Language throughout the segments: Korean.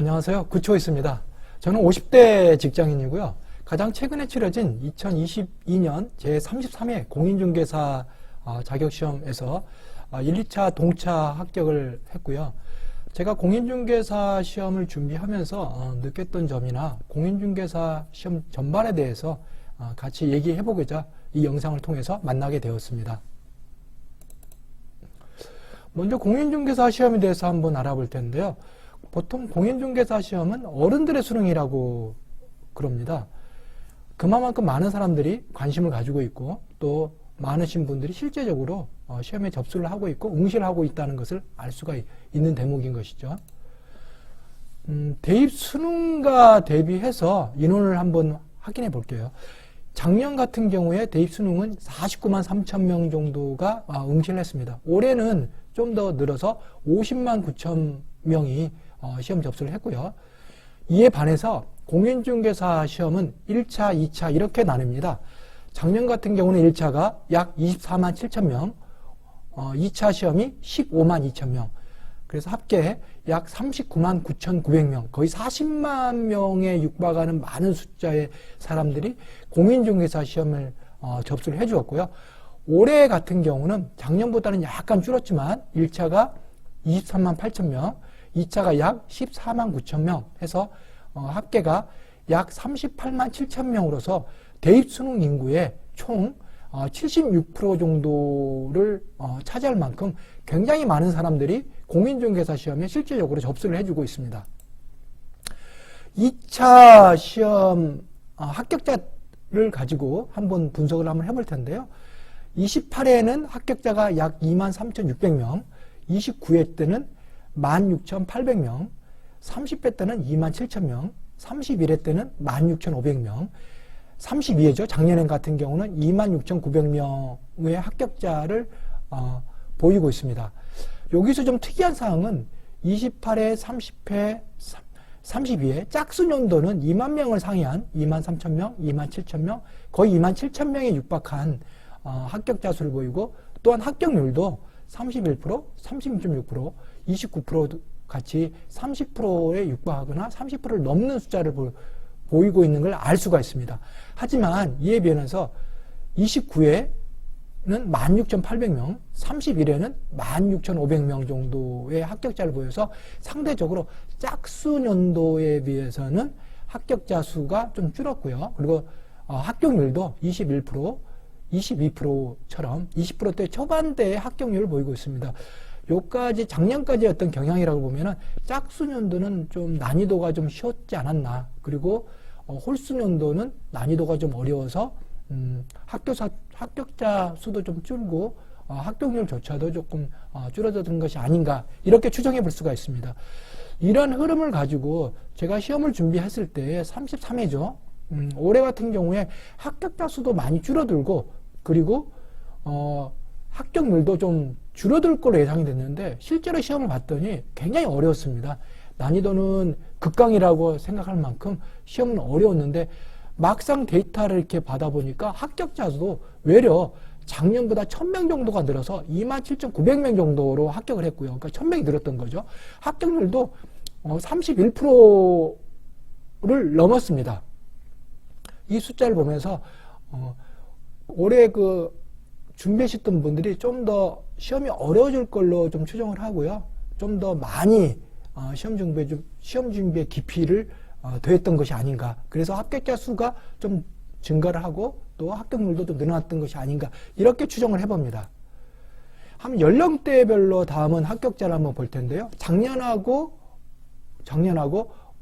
안녕하세요. 구초있습니다. 저는 50대 직장인이고요. 가장 최근에 치러진 2022년 제33회 공인중개사 자격시험에서 1, 2차 동차 합격을 했고요. 제가 공인중개사 시험을 준비하면서 느꼈던 점이나 공인중개사 시험 전반에 대해서 같이 얘기해보고자 이 영상을 통해서 만나게 되었습니다. 먼저 공인중개사 시험에 대해서 한번 알아볼 텐데요. 보통 공인중개사 시험은 어른들의 수능이라고 그럽니다. 그만큼 많은 사람들이 관심을 가지고 있고 또 많으신 분들이 실제적으로 시험에 접수를 하고 있고 응시를 하고 있다는 것을 알 수가 있는 대목인 것이죠. 대입 수능과 대비해서 인원을 한번 확인해 볼게요. 작년 같은 경우에 대입 수능은 49만 3천 명 정도가 응시를 했습니다. 올해는 좀 더 늘어서 50만 9천 명이 시험 접수를 했고요. 이에 반해서 공인중개사 시험은 1차, 2차 이렇게 나뉩니다. 작년 같은 경우는 1차가 약 24만 7천 명, 2차 시험이 15만 2천 명, 그래서 합계 약 39만 9,900명, 거의 40만 명에 육박하는 많은 숫자의 사람들이 공인중개사 시험을 접수를 해 주었고요. 올해 같은 경우는 작년보다는 약간 줄었지만 1차가 23만 8천 명, 2차가 약 14만 9천 명 해서 합계가 약 38만 7천 명으로서 대입 수능 인구의 총 76% 정도를 차지할 만큼 굉장히 많은 사람들이 공인중개사 시험에 실질적으로 접수를 해주고 있습니다. 2차 시험 합격자를 가지고 한번 분석을 한번 해볼 텐데요. 28회에는 합격자가 약 2만 3,600명, 29회 때는 16,800명, 30회 때는 2만 7,000명, 31회 때는 16,500명, 32회죠. 작년 같은 경우는 26,900명의 합격자를 보이고 있습니다. 여기서 좀 특이한 사항은 28회, 30회, 32회 짝수년도는 2만 명을 상회한 2만 3,000명, 2만 7,000명, 거의 2만 7,000명에 육박한 합격자 수를 보이고 또한 합격률도 31%, 36.6%, 29% 같이 30%에 육박하거나 30%를 넘는 숫자를 보이고 있는 걸 알 수가 있습니다. 하지만 이에 비해서 29회는 16,800명, 31회는 16,500명 정도의 합격자를 보여서 상대적으로 짝수년도에 비해서는 합격자 수가 좀 줄었고요. 그리고 합격률도 21%, 22%처럼 20%대 초반대의 합격률을 보이고 있습니다. 요까지 작년까지 어떤 경향이라고 보면은 짝수년도는 좀 난이도가 좀 쉬웠지 않았나. 그리고 홀수년도는 난이도가 좀 어려워서 합격자 수도 좀 줄고 합격률조차도 조금 줄어드는 것이 아닌가 이렇게 추정해 볼 수가 있습니다. 이런 흐름을 가지고 제가 시험을 준비했을 때 33회죠. 올해 같은 경우에 합격자 수도 많이 줄어들고 그리고 합격률도 좀 줄어들 거로 예상이 됐는데 실제로 시험을 봤더니 굉장히 어려웠습니다. 난이도는 극강이라고 생각할 만큼 시험은 어려웠는데 막상 데이터를 이렇게 받아보니까 합격자 수도 외려 작년보다 1,000명 정도가 늘어서 27,900명 정도로 합격을 했고요. 그러니까 1,000명이 늘었던 거죠. 합격률도 31%를 넘었습니다. 이 숫자를 보면서 올해 준비하셨던 분들이 좀 더 시험이 어려워질 걸로 좀 추정을 하고요. 좀 더 많이 시험 준비의 깊이를 더했던 것이 아닌가. 그래서 합격자 수가 좀 증가를 하고 또 합격률도 좀 늘어났던 것이 아닌가. 이렇게 추정을 해봅니다. 한번 연령대별로 다음은 합격자를 한번 볼 텐데요. 작년하고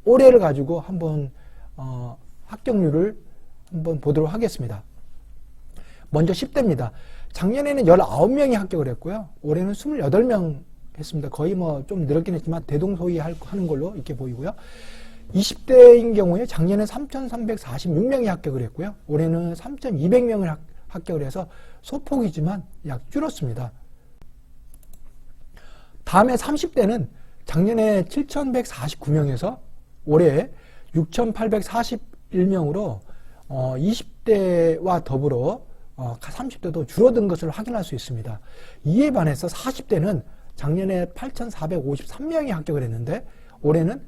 올해를 가지고 한번 합격률을 한번 보도록 하겠습니다. 먼저 10대입니다. 작년에는 19명이 합격을 했고요. 올해는 28명 했습니다. 거의 좀 늘었긴 했지만 대동소이하는 걸로 이렇게 보이고요. 20대인 경우에 작년에 3,346명이 합격을 했고요. 올해는 3,200명을 합격을 해서 소폭이지만 약 줄었습니다. 다음에 30대는 작년에 7,149명에서 올해 6,841명으로 20대와 더불어 30대도 줄어든 것을 확인할 수 있습니다. 이에 반해서 40대는 작년에 8,453명이 합격을 했는데 올해는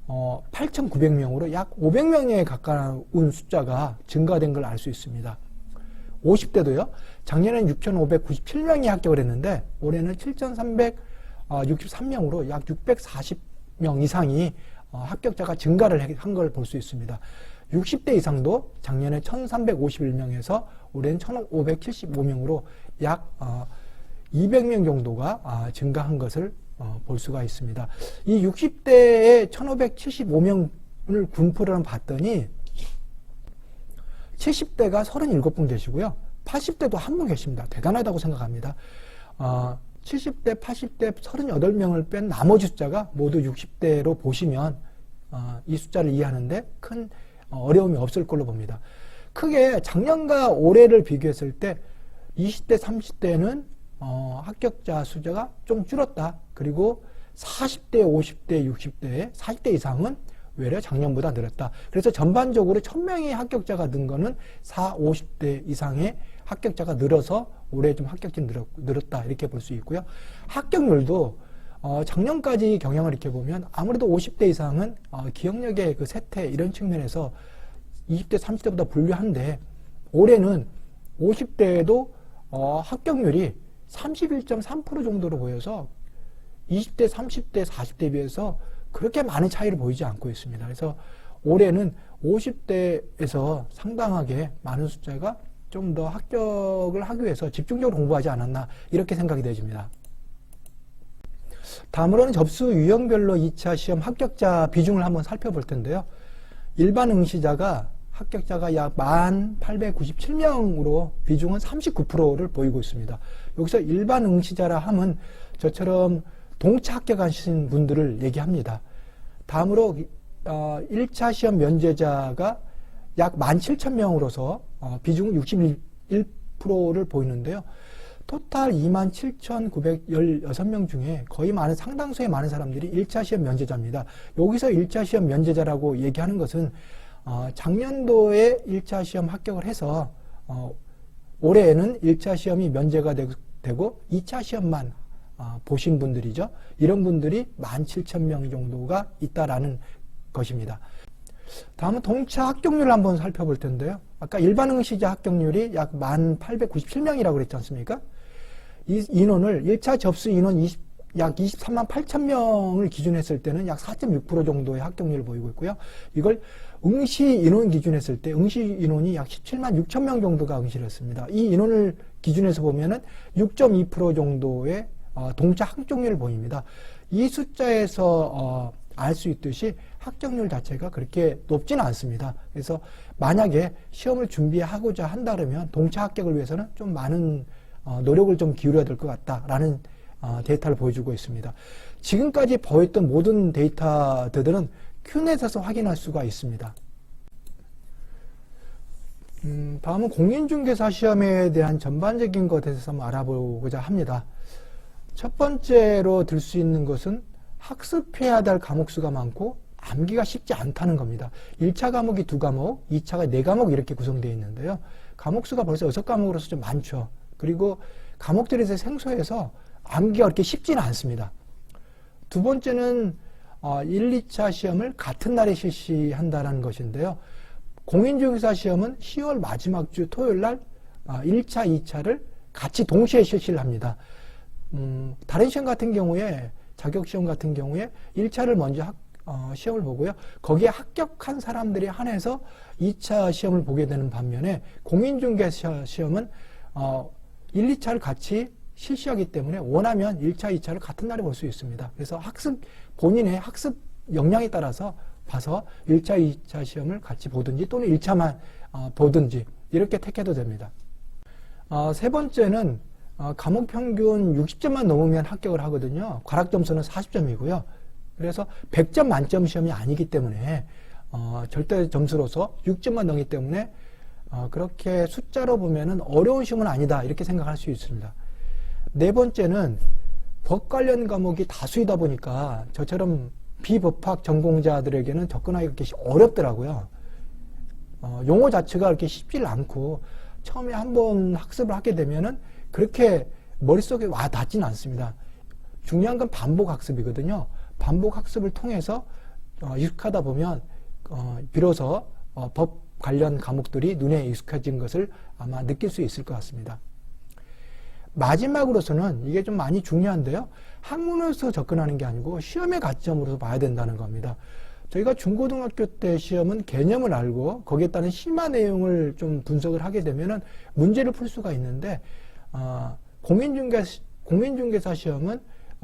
8,900명으로 약 500명에 가까운 숫자가 증가된 걸 알 수 있습니다. 50대도요. 작년에는 6,597명이 합격을 했는데 올해는 7,363명으로 약 640명 이상이 합격자가 증가를 한 걸 볼 수 있습니다. 60대 이상도 작년에 1,351명에서 올해는 1,575명으로 약 200명 정도가 증가한 것을 볼 수가 있습니다. 이 60대에 1,575명을 분포를 봤더니 70대가 37분 계시고요. 80대도 한 분 계십니다. 대단하다고 생각합니다. 70대, 80대 38명을 뺀 나머지 숫자가 모두 60대로 보시면 이 숫자를 이해하는데 큰 어려움이 없을 걸로 봅니다. 크게 작년과 올해를 비교했을 때 20대, 30대는 합격자 숫자가 좀 줄었다. 그리고 40대, 50대, 60대, 40대 이상은 외려 작년보다 늘었다. 그래서 전반적으로 1000명의 합격자가 는 거는 50대 이상의 합격자가 늘어서 올해 좀 합격자는 늘었다. 이렇게 볼 수 있고요. 합격률도 작년까지 경향을 이렇게 보면 아무래도 50대 이상은 기억력의 그 쇠퇴 이런 측면에서 20대, 30대보다 불리한데 올해는 50대에도 합격률이 31.3% 정도로 보여서 20대, 30대, 40대에 비해서 그렇게 많은 차이를 보이지 않고 있습니다. 그래서 올해는 50대에서 상당하게 많은 숫자가 좀 더 합격을 하기 위해서 집중적으로 공부하지 않았나 이렇게 생각이 되집니다. 다음으로는 접수 유형별로 2차 시험 합격자 비중을 한번 살펴볼 텐데요. 일반 응시자가 합격자가 약 1897명으로 비중은 39%를 보이고 있습니다. 여기서 일반 응시자라 함은 저처럼 동차 합격하신 분들을 얘기합니다. 다음으로 1차 시험 면제자가 약 17,000명으로서 비중은 61%를 보이는데요. 토탈 27,916명 중에 거의 상당수의 많은 사람들이 1차 시험 면제자입니다. 여기서 1차 시험 면제자라고 얘기하는 것은 작년도에 1차 시험 합격을 해서 올해에는 1차 시험이 면제가 되고 2차 시험만 보신 분들이죠. 이런 분들이 17,000명 정도가 있다라는 것입니다. 다음은 동차 합격률을 한번 살펴볼 텐데요. 아까 일반 응시자 합격률이 약 1897명이라고 그랬지 않습니까? 이 인원을 1차 접수 인원 약 23만 8천 명을 기준했을 때는 약 4.6% 정도의 합격률을 보이고 있고요. 이걸 응시 인원 기준했을 때 응시 인원이 약 17만 6천 명 정도가 응시를 했습니다. 이 인원을 기준해서 보면은 6.2% 정도의 동차 합격률을 보입니다. 이 숫자에서 알 수 있듯이 합격률 자체가 그렇게 높지는 않습니다. 그래서 만약에 시험을 준비하고자 한다 그러면 동차 합격을 위해서는 좀 많은 노력을 좀 기울여야 될 것 같다라는 데이터를 보여주고 있습니다. 지금까지 보였던 모든 데이터들은 큐넷에서 확인할 수가 있습니다. 다음은 공인중개사 시험에 대한 전반적인 것에 대해서 한번 알아보고자 합니다. 첫 번째로 들 수 있는 것은 학습해야 될 과목 수가 많고 암기가 쉽지 않다는 겁니다. 1차 과목이 2과목, 2차가 4과목 이렇게 구성되어 있는데요. 과목 수가 벌써 6과목으로서 좀 많죠. 그리고 과목들이 생소해서 암기가 그렇게 쉽지는 않습니다. 두 번째는 1, 2차 시험을 같은 날에 실시한다는 것인데요. 공인중개사 시험은 10월 마지막 주 토요일 날 1차, 2차를 같이 동시에 실시를 합니다. 다른 시험 같은 경우에 자격시험 같은 경우에 1차를 먼저 시험을 보고요. 거기에 합격한 사람들이 한해서 2차 시험을 보게 되는 반면에 공인중개사 시험은 1, 2차를 같이 실시하기 때문에 원하면 1차, 2차를 같은 날에 볼 수 있습니다. 그래서 본인의 학습 역량에 따라서 봐서 1차, 2차 시험을 같이 보든지 또는 1차만 보든지 이렇게 택해도 됩니다. 세 번째는 과목 평균 60점만 넘으면 합격을 하거든요. 과락 점수는 40점이고요. 그래서 100점 만점 시험이 아니기 때문에 절대 점수로서 6점만 넘기 때문에 그렇게 숫자로 보면은 어려운 시험은 아니다 이렇게 생각할 수 있습니다. 네 번째는 법 관련 과목이 다수이다 보니까 저처럼 비법학 전공자들에게는 접근하기 그렇게 어렵더라고요. 용어 자체가 그렇게 쉽지를 않고 처음에 한번 학습을 하게 되면은 그렇게 머릿속에 와 닿지는 않습니다. 중요한 건 반복 학습이거든요. 반복 학습을 통해서 익숙하다 보면 비로소 법 관련 과목들이 눈에 익숙해진 것을 아마 느낄 수 있을 것 같습니다. 마지막으로서는 이게 좀 많이 중요한데요. 학문으로서 접근하는 게 아니고 시험의 관점으로서 봐야 된다는 겁니다. 저희가 중고등학교 때 시험은 개념을 알고 거기에 따른 심화 내용을 좀 분석을 하게 되면은 문제를 풀 수가 있는데, 공인중개사 시험은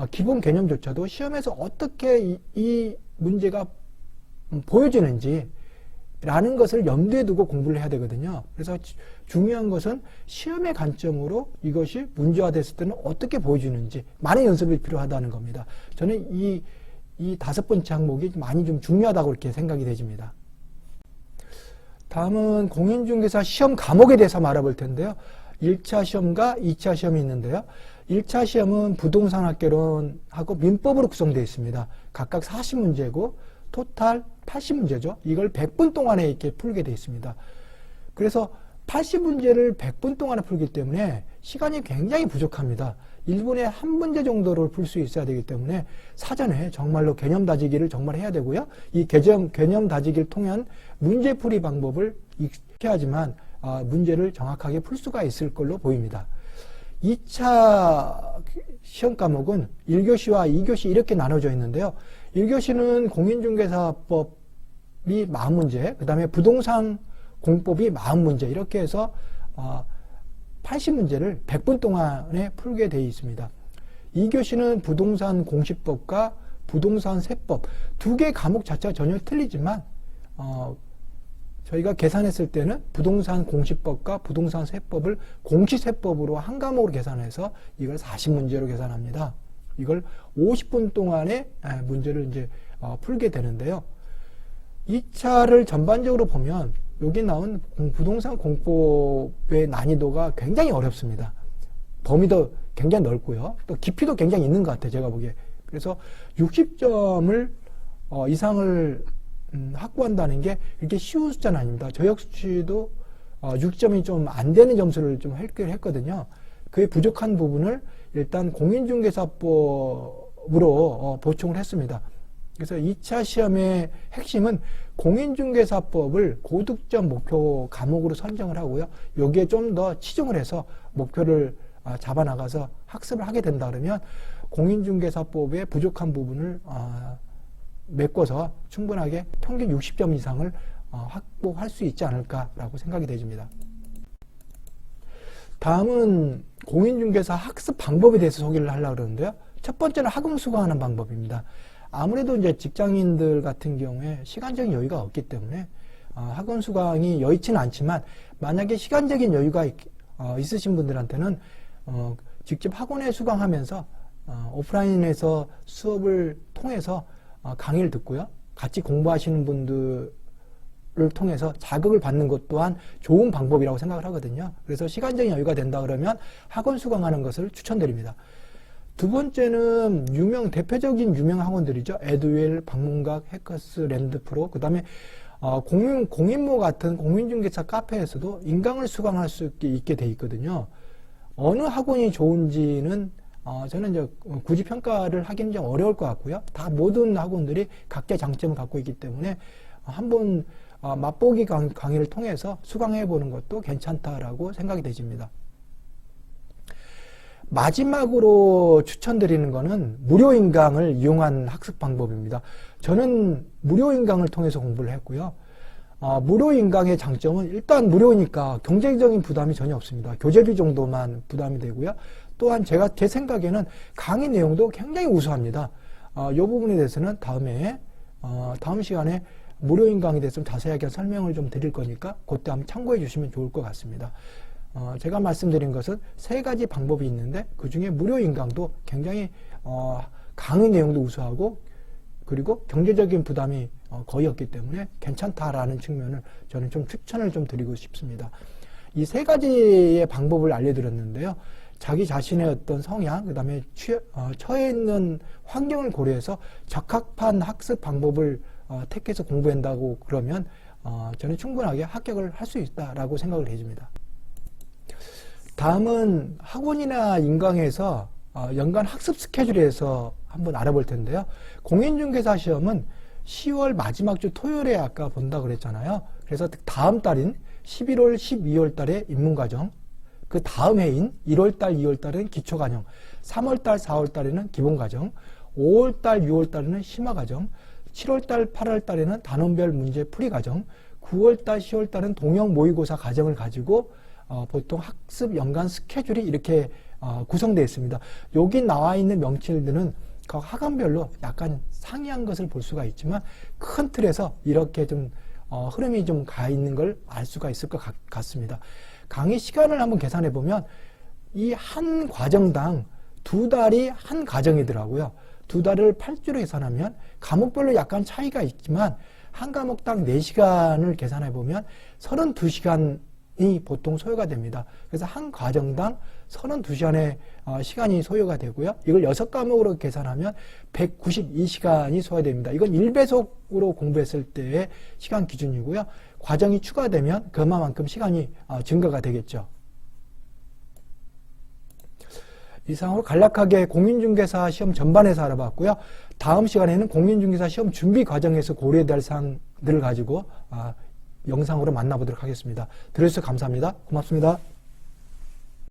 기본 개념조차도 시험에서 어떻게 이 문제가 보여지는지 라는 것을 염두에 두고 공부를 해야 되거든요. 그래서 중요한 것은 시험의 관점으로 이것이 문제화됐을 때는 어떻게 보여지는지 많은 연습이 필요하다는 겁니다. 저는 이 5번째 항목이 많이 좀 중요하다고 이렇게 생각이 되집니다. 다음은 공인중개사 시험 과목에 대해서 알아볼 텐데요. 1차 시험과 2차 시험이 있는데요. 1차 시험은 부동산학개론하고 민법으로 구성되어 있습니다. 각각 40문제고 토탈 80문제죠. 이걸 100분 동안에 이렇게 풀게 되어 있습니다. 그래서 80문제를 100분 동안에 풀기 때문에 시간이 굉장히 부족합니다. 1분에 한 문제 정도를 풀 수 있어야 되기 때문에 사전에 정말로 개념 다지기를 정말 해야 되고요. 이 개념 다지기를 통한 문제풀이 방법을 익혀야지만 문제를 정확하게 풀 수가 있을 걸로 보입니다. 2차 시험 과목은 1교시와 2교시 이렇게 나눠져 있는데요. 1교시는 공인중개사법이 40문제, 그 다음에 부동산 공법이 40문제 이렇게 해서 80문제를 100분 동안에 풀게 되어 있습니다. 2교시는 부동산 공시법과 부동산 세법 두 개 과목 자체가 전혀 틀리지만 저희가 계산했을 때는 부동산 공시법과 부동산 세법을 공시세법으로 한 과목으로 계산해서 이걸 40문제로 계산합니다. 이걸 50분 동안에 문제를 이제 풀게 되는데요. 2차를 전반적으로 보면 여기 나온 부동산 공법의 난이도가 굉장히 어렵습니다. 범위도 굉장히 넓고요. 또 깊이도 굉장히 있는 것 같아요. 제가 보기에. 그래서 60점을 이상을 확보한다는 게 이렇게 쉬운 숫자는 아닙니다. 저 역시도 6점이 좀 안 되는 점수를 좀 했거든요. 그의 부족한 부분을 일단 공인중개사법으로 보충을 했습니다. 그래서 2차 시험의 핵심은 공인중개사법을 고득점 목표 과목으로 선정을 하고요. 여기에 좀 더 치중을 해서 목표를 잡아나가서 학습을 하게 된다 그러면 공인중개사법의 부족한 부분을 메꿔서 충분하게 평균 60점 이상을 확보할 수 있지 않을까라고 생각이 되집니다. 다음은 공인중개사 학습 방법에 대해서 소개를 하려고 그러는데요. 첫 번째는 학원 수강하는 방법입니다. 아무래도 이제 직장인들 같은 경우에 시간적인 여유가 없기 때문에 학원 수강이 여의치는 않지만 만약에 시간적인 여유가 있으신 분들한테는 직접 학원에 수강하면서 오프라인에서 수업을 통해서 강의를 듣고요. 같이 공부하시는 분들을 통해서 자극을 받는 것 또한 좋은 방법이라고 생각을 하거든요. 그래서 시간적인 여유가 된다 그러면 학원 수강하는 것을 추천드립니다. 두 번째는 대표적인 유명 학원들이죠. 에듀윌, 박문각, 해커스, 랜드프로, 그 다음에 공인모 같은 공인중개사 카페에서도 인강을 수강할 수 있게 돼 있거든요. 어느 학원이 좋은지는 저는 이제 굳이 평가를 하기는 좀 어려울 것 같고요. 다 모든 학원들이 각자의 장점을 갖고 있기 때문에 한번 맛보기 강의를 통해서 수강해 보는 것도 괜찮다라고 생각이 되집니다. 마지막으로 추천드리는 것은 무료 인강을 이용한 학습 방법입니다. 저는 무료 인강을 통해서 공부를 했고요. 무료 인강의 장점은 일단 무료니까 경제적인 부담이 전혀 없습니다. 교재비 정도만 부담이 되고요. 또한 제 생각에는 강의 내용도 굉장히 우수합니다. 이 부분에 대해서는 다음 시간에 무료 인강에 대해서 좀 자세하게 설명을 좀 드릴 거니까 그때 한번 참고해 주시면 좋을 것 같습니다. 제가 말씀드린 것은 3가지 방법이 있는데 그 중에 무료 인강도 굉장히 강의 내용도 우수하고 그리고 경제적인 부담이 거의 없기 때문에 괜찮다라는 측면을 저는 좀 추천을 좀 드리고 싶습니다. 이 3가지의 방법을 알려드렸는데요. 자기 자신의 어떤 성향, 그 다음에 처해 있는 환경을 고려해서 적합한 학습 방법을 택해서 공부한다고 그러면 저는 충분하게 합격을 할 수 있다라고 생각을 해줍니다. 다음은 학원이나 인강에서 연간 학습 스케줄에서 한번 알아볼 텐데요. 공인중개사 시험은 10월 마지막 주 토요일에 아까 본다 그랬잖아요. 그래서 다음 달인 11월, 12월 달에 입문과정, 그 다음 해인 1월 달, 2월 달에는 기초과정, 3월 달, 4월 달에는 기본과정, 5월 달, 6월 달에는 심화과정, 7월 달, 8월 달에는 단원별 문제 풀이과정, 9월 달, 10월 달은 동형 모의고사 과정을 가지고 보통 학습 연간 스케줄이 이렇게 구성되어 있습니다. 여기 나와 있는 명칭들은 각 학원별로 약간 상이한 것을 볼 수가 있지만 큰 틀에서 이렇게 좀 흐름이 좀 가 있는 걸 알 수가 있을 것 같습니다. 강의 시간을 한번 계산해 보면 이 한 과정당 2달이 한 과정이더라고요. 2달을 8주로 계산하면 과목별로 약간 차이가 있지만 한 과목당 4시간을 계산해 보면 32시간이 보통 소요가 됩니다. 그래서 한 과정당 32시간의 시간이 소요가 되고요. 이걸 6과목으로 계산하면 192시간이 소요됩니다. 이건 1배속으로 공부했을 때의 시간 기준이고요. 과정이 추가되면 그만큼 시간이 증가가 되겠죠. 이상으로 간략하게 공인중개사 시험 전반에서 알아봤고요. 다음 시간에는 공인중개사 시험 준비 과정에서 고려해야 될 사항들을 가지고 영상으로 만나보도록 하겠습니다. 들어주셔서 감사합니다. 고맙습니다.